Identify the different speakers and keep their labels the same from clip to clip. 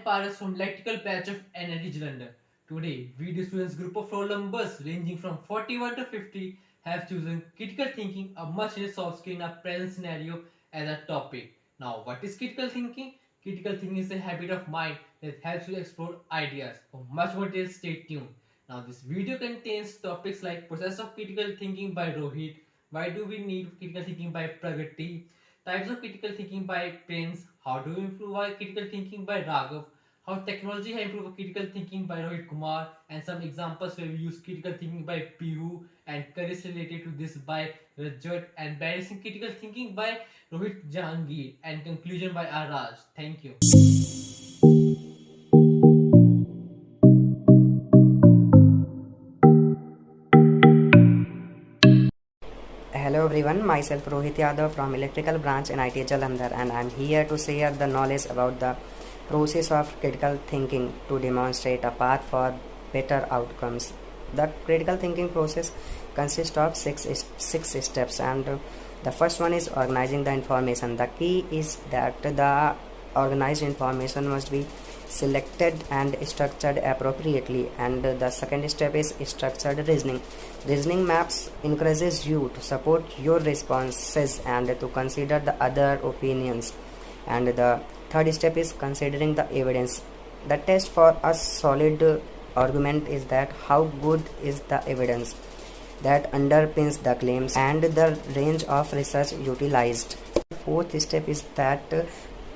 Speaker 1: Paras from electrical batch of NITJ Jalandhar. Today, video students group of roll numbers ranging from 41 to 50 have chosen critical thinking, a much needed soft skill in a present scenario, as a topic. Now, what is critical thinking? Critical thinking is a habit of mind that helps you explore ideas. For much more details, stay tuned. Now, this video contains topics like process of critical thinking by ROHIT, why do we need critical thinking by PRAGATI, types of critical thinking by Prince, how do we improve our critical thinking by Raghav, how technology has improved critical thinking by ROHIT Kumar, and some examples where we use critical thinking by PIHU and careers related to this by RAJAT, and balancing critical thinking by ROHIT JANGIR, and conclusion by Raj. Thank you.
Speaker 2: Hello everyone, myself Rohit Yadav from Electrical Branch NITJ Jalandhar, and I am here to share the knowledge about the process of critical thinking to demonstrate a path for better outcomes. The critical thinking process consists of six steps, and the first one is organizing the information. The key is that the organized information must be selected and structured appropriately, and the second step is structured reasoning. Reasoning maps encourages you to support your responses and to consider the other opinions, and the third step is considering the evidence. The test for a solid argument is that how good is the evidence that underpins the claims and the range of research utilized. The fourth step is that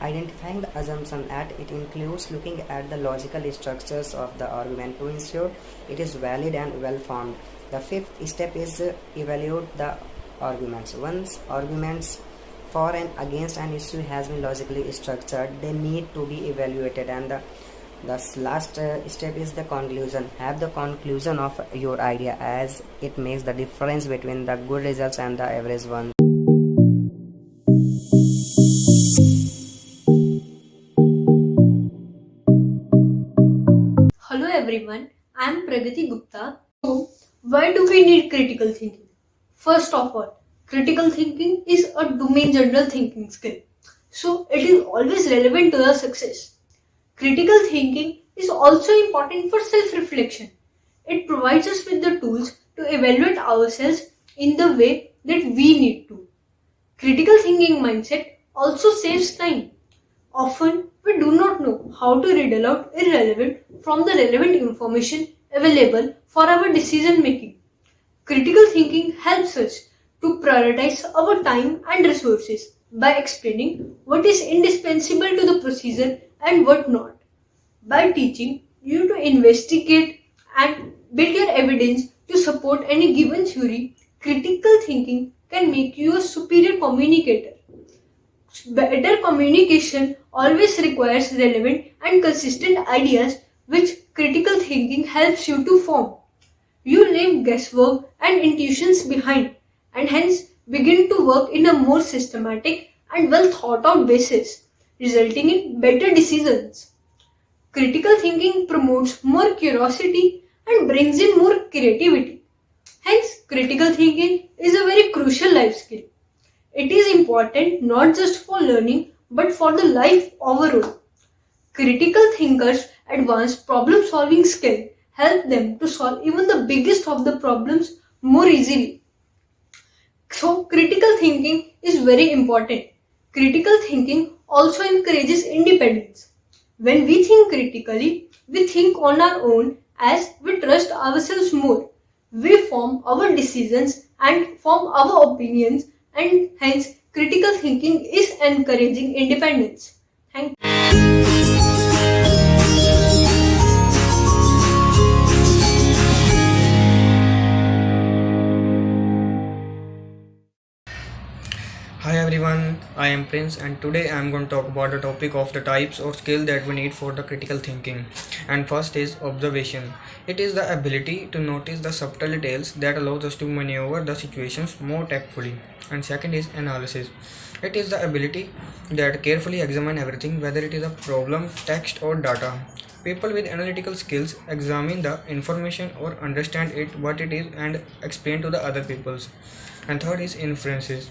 Speaker 2: identifying the assumption, that it includes looking at the logical structures of the argument to ensure it is valid and well formed. The fifth step is evaluate the arguments. Once arguments for and against an issue has been logically structured, they need to be evaluated, and the last step is the conclusion. Have the conclusion of your idea, as it makes the difference between the good results and the average ones.
Speaker 3: Hello everyone, I am Pragati Gupta. So, why do we need critical thinking? First of all, critical thinking is a domain general thinking skill. So, it is always relevant to the success. Critical thinking is also important for self-reflection. It provides us with the tools to evaluate ourselves in the way that we need to. Critical thinking mindset also saves time. Often, we do not know how to read out irrelevant from the relevant information available for our decision making. Critical thinking helps us to prioritize our time and resources by explaining what is indispensable to the procedure and what not. By teaching you to investigate and build your evidence to support any given theory, critical thinking can make you a superior communicator. Better communication always requires relevant and consistent ideas, which critical thinking helps you to form. You leave guesswork and intuitions behind, and hence begin to work in a more systematic and well thought out basis, resulting in better decisions. Critical thinking promotes more curiosity and brings in more creativity. Hence, critical thinking is a very crucial life skill. It is important not just for learning but for the life overall. Critical thinkers' advanced problem solving skill help them to solve even the biggest of the problems more easily. So, critical thinking is very important. Critical thinking also encourages independence. When we think critically, we think on our own as we trust ourselves more. We form our decisions and form our opinions, and hence critical thinking is encouraging independence. Thank you.
Speaker 4: Hi everyone, I am Prince, and today I am going to talk about the topic of the types or skill that we need for the critical thinking. And first is observation. It is the ability to notice the subtle details that allows us to maneuver the situations more tactfully. And second is analysis. It is the ability that carefully examine everything, whether it is a problem, text or data. People with analytical skills examine the information or understand it what it is and explain to the other peoples. And third is inferences.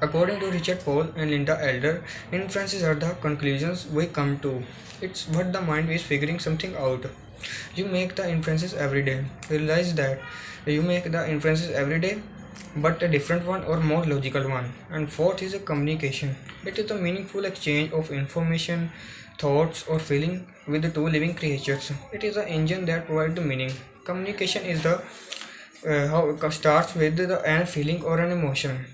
Speaker 4: According to Richard Paul and Linda Elder, inferences are the conclusions we come to. It's what the mind is figuring something out. You make the inferences every day. Realize that you make the inferences every day, but a different one or more logical one. And fourth is a communication. It is a meaningful exchange of information, thoughts, or feeling with the two living creatures. It is the engine that provides the meaning. Communication is the how it starts with an feeling or an emotion.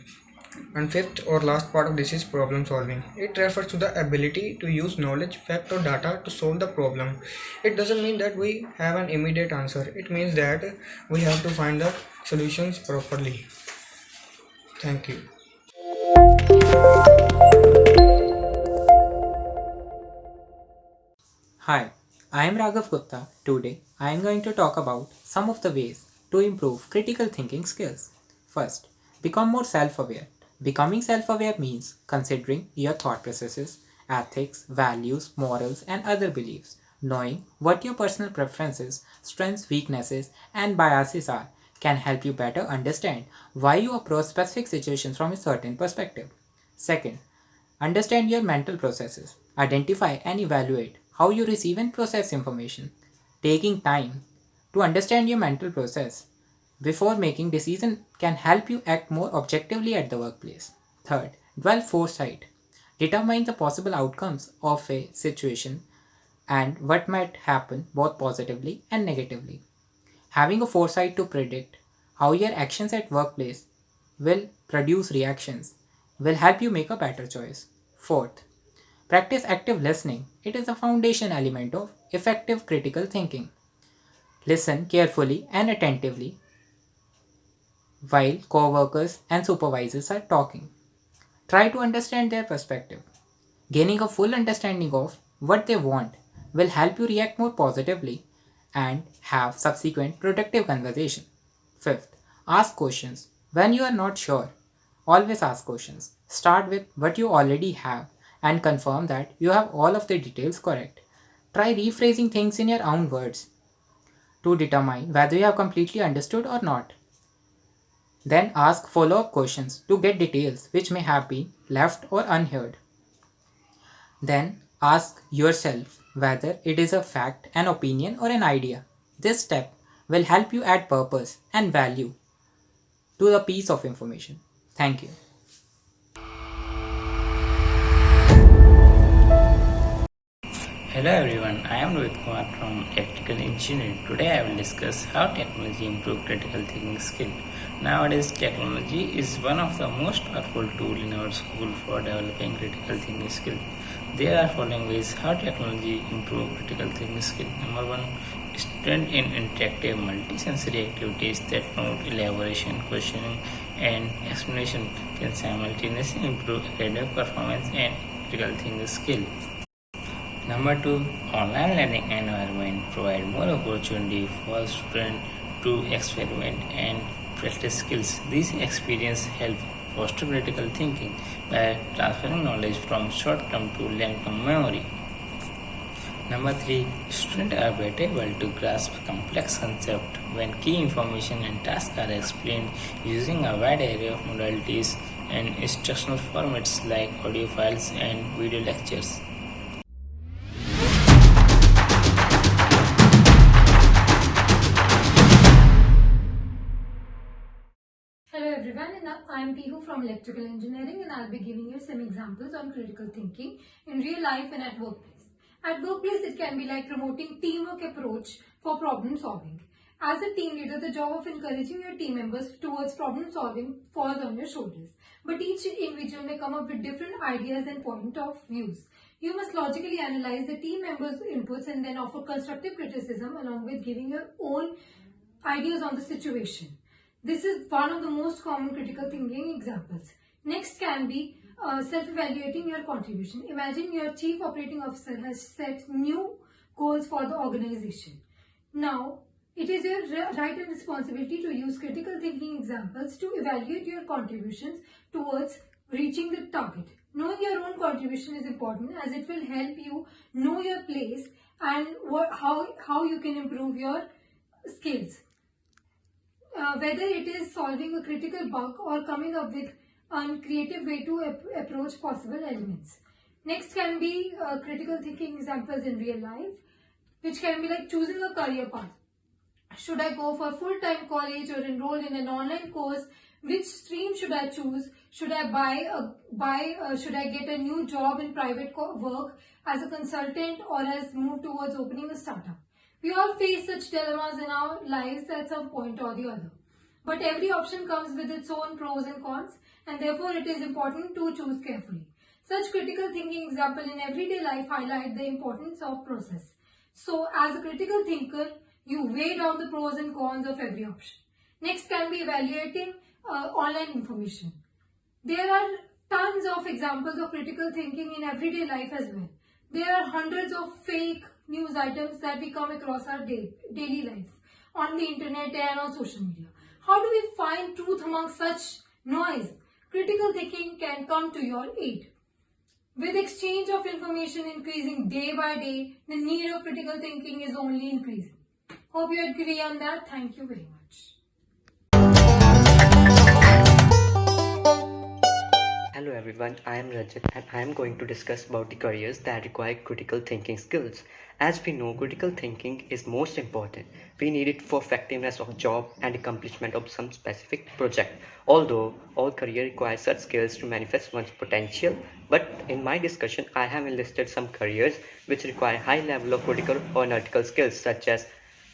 Speaker 4: And fifth or last part of this is problem solving. It refers to the ability to use knowledge, fact, or data to solve the problem. It doesn't mean that we have an immediate answer. It means that we have to find the solutions properly. Thank you.
Speaker 5: Hi, I am Raghav Gupta. Today I am going to talk about some of the ways to improve critical thinking skills. First, become more self aware. Becoming self aware means considering your thought processes, ethics, values, morals, and other beliefs. Knowing what your personal preferences, strengths, weaknesses, and biases are can help you better understand why you approach specific situations from a certain perspective. Second, understand your mental processes. Identify and evaluate how you receive and process information. Taking time to understand your mental process before making decisions can help you act more objectively at the workplace. Third, develop foresight. Determine the possible outcomes of a situation and what might happen both positively and negatively. Having a foresight to predict how your actions at workplace will produce reactions will help you make a better choice. Fourth, practice active listening. It is a foundation element of effective critical thinking. Listen carefully and attentively while co-workers and supervisors are talking. Try to understand their perspective. Gaining a full understanding of what they want will help you react more positively and have subsequent productive conversation. Fifth, ask questions. When you are not sure, always ask questions. Start with what you already have and confirm that you have all of the details correct. Try rephrasing things in your own words to determine whether you have completely understood or not. Then ask follow up questions to get details which may have been left or unheard. Then ask yourself whether it is a fact, an opinion, or an idea. This step will help you add purpose and value to the piece of information. Thank you.
Speaker 6: Hello everyone, I am Rohit Kumar from Electrical Engineering. Today I will discuss how technology improves critical thinking skill. Nowadays, technology is one of the most powerful tools in our school for developing critical thinking skill. There are following ways how technology improves critical thinking skill. Number one, student in interactive multisensory activities that promote elaboration, questioning, and explanation can simultaneously improve academic performance and critical thinking skill. Number two, online learning environment provide more opportunity for students to experiment and practice skills. These experiences help foster critical thinking by transferring knowledge from short-term to long-term memory. Number three, students are better able to grasp complex concepts when key information and tasks are explained using a wide array of modalities and instructional formats like audio files and video lectures.
Speaker 7: Hello everyone, and I am PIHU from Electrical Engineering, and I'll be giving you some examples on critical thinking in real life and at workplace. At workplace, it can be like promoting teamwork approach for problem solving. As a team leader, the job of encouraging your team members towards problem solving falls on your shoulders. But each individual may come up with different ideas and point of views. You must logically analyze the team members' inputs and then offer constructive criticism along with giving your own ideas on the situation. This is one of the most common critical thinking examples. Next can be self-evaluating your contribution. Imagine your chief operating officer has set new goals for the organization. Now, it is your right and responsibility to use critical thinking examples to evaluate your contributions towards reaching the target. Knowing your own contribution is important as it will help you know your place and how you can improve your skills. Whether it is solving a critical bug or coming up with and creative way to approach possible elements. Next can be critical thinking examples in real life, which can be like choosing a career path. Should I go for full-time college or enroll in an online course? Which stream should I choose? Should I should I get a new job in private work as a consultant or as move towards opening a startup? We all face such dilemmas in our lives at some point or the other. But every option comes with its own pros and cons, and therefore it is important to choose carefully. Such critical thinking example in everyday life highlight the importance of process. So as a critical thinker, you weigh down the pros and cons of every option. Next can be evaluating online information. There are tons of examples of critical thinking in everyday life as well. There are hundreds of fake news items that we come across our daily life on the internet and on social media. How do we find truth among such noise? Critical thinking can come to your aid. With exchange of information increasing day by day, the need of critical thinking is only increasing. Hope you agree on that. Thank you very much.
Speaker 2: Hello everyone, I am Rajat and I am going to discuss about the careers that require critical thinking skills. As we know, critical thinking is most important. We need it for effectiveness of job and accomplishment of some specific project. Although all career requires such skills to manifest one's potential, but in my discussion I have enlisted some careers which require high level of critical or analytical skills such as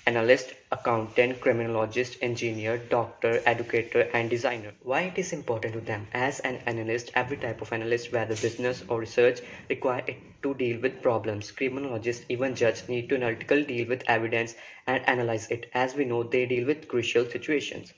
Speaker 2: analyst, accountant, criminologist, engineer, doctor, educator, and designer. Why it is important to them? As an analyst, every type of analyst, whether business or research, require it to deal with problems. Criminologists, even judges, need to analytically deal with evidence and analyze it. As we know, they deal with crucial situations.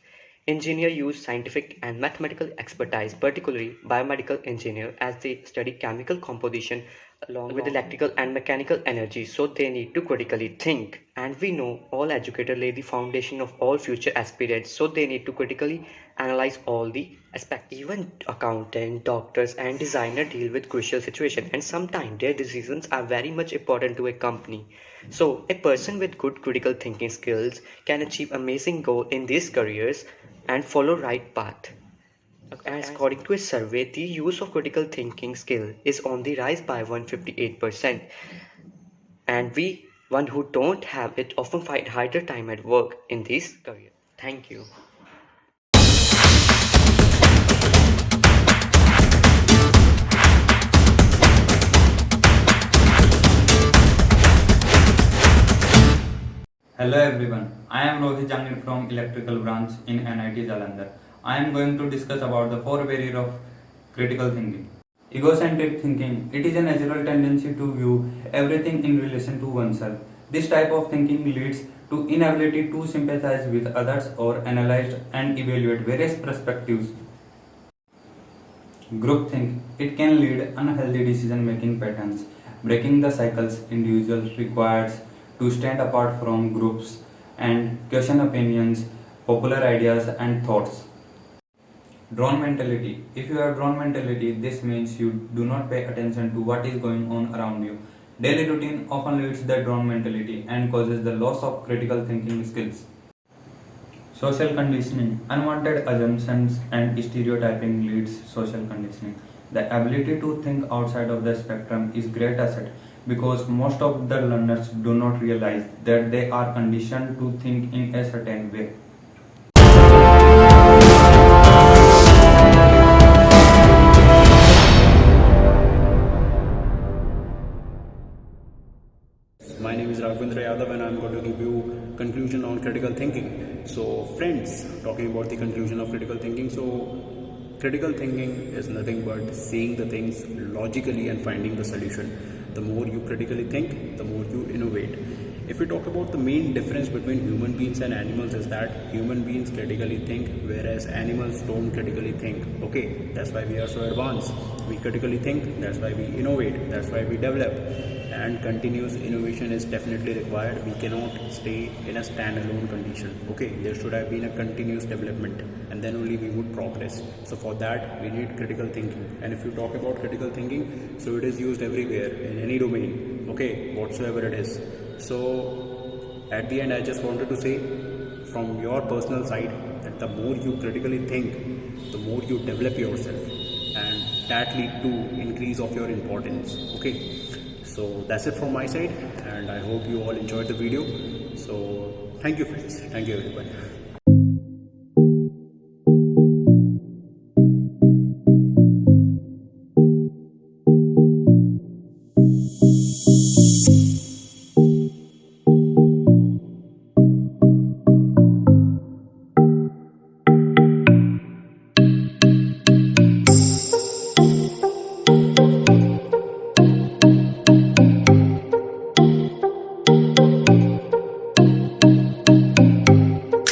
Speaker 2: Engineer use scientific and mathematical expertise, particularly biomedical engineer, as they study chemical composition along with electrical and mechanical energy, so they need to critically think. And we know all educators lay the foundation of all future aspirants, so they need to critically analyze all the aspects. Even accountant, doctors, and designer deal with crucial situations, and sometimes their decisions are very much important to a company. So a person with good critical thinking skills can achieve amazing goals in these careers and follow right path. As according to a survey, the use of critical thinking skill is on the rise by 158%, and we one who don't have it often find harder time at work in this career. Thank you.
Speaker 4: Hello everyone, I am ROHIT from Electrical Branch in NITJ JALANDHAR. I am going to discuss about the 4 barriers of critical thinking. Egocentric thinking. It is a natural tendency to view everything in relation to oneself. This type of thinking leads to inability to sympathize with others or analyze and evaluate various perspectives. Groupthink. It can lead unhealthy decision-making patterns. Breaking the cycles individuals requires to stand apart from groups and question opinions, popular ideas and thoughts. Drone mentality. If you have drone mentality, this means you do not pay attention to what is going on around you. Daily routine often leads the drone mentality and causes the loss of critical thinking skills. Social conditioning. Unwanted assumptions and stereotyping leads social conditioning. The ability to think outside of the spectrum is great asset because most of the learners do not realize that they are conditioned to think in a certain way.
Speaker 8: My name is RAGHAVENDRA and I am going to give you conclusion on critical thinking. So friends, talking about the conclusion of critical thinking. So critical thinking is nothing but seeing the things logically and finding the solution. The more you critically think, the more you innovate. If we talk about the main difference between human beings and animals is that human beings critically think, whereas animals don't critically think. Okay, that's why we are so advanced. We critically think, that's why we innovate, that's why we develop. And continuous innovation is definitely required. We cannot stay in a standalone condition. Okay, there should have been a continuous development and then only we would progress. So for that we need critical thinking. And if you talk about critical thinking, so it is used everywhere in any domain, okay, whatsoever it is. So at the end I just wanted to say from your personal side that the more you critically think, the more you develop yourself, and that lead to increase of your importance. Okay, so that's it from my side, and I hope you all enjoyed the video. So thank you friends, thank you everyone.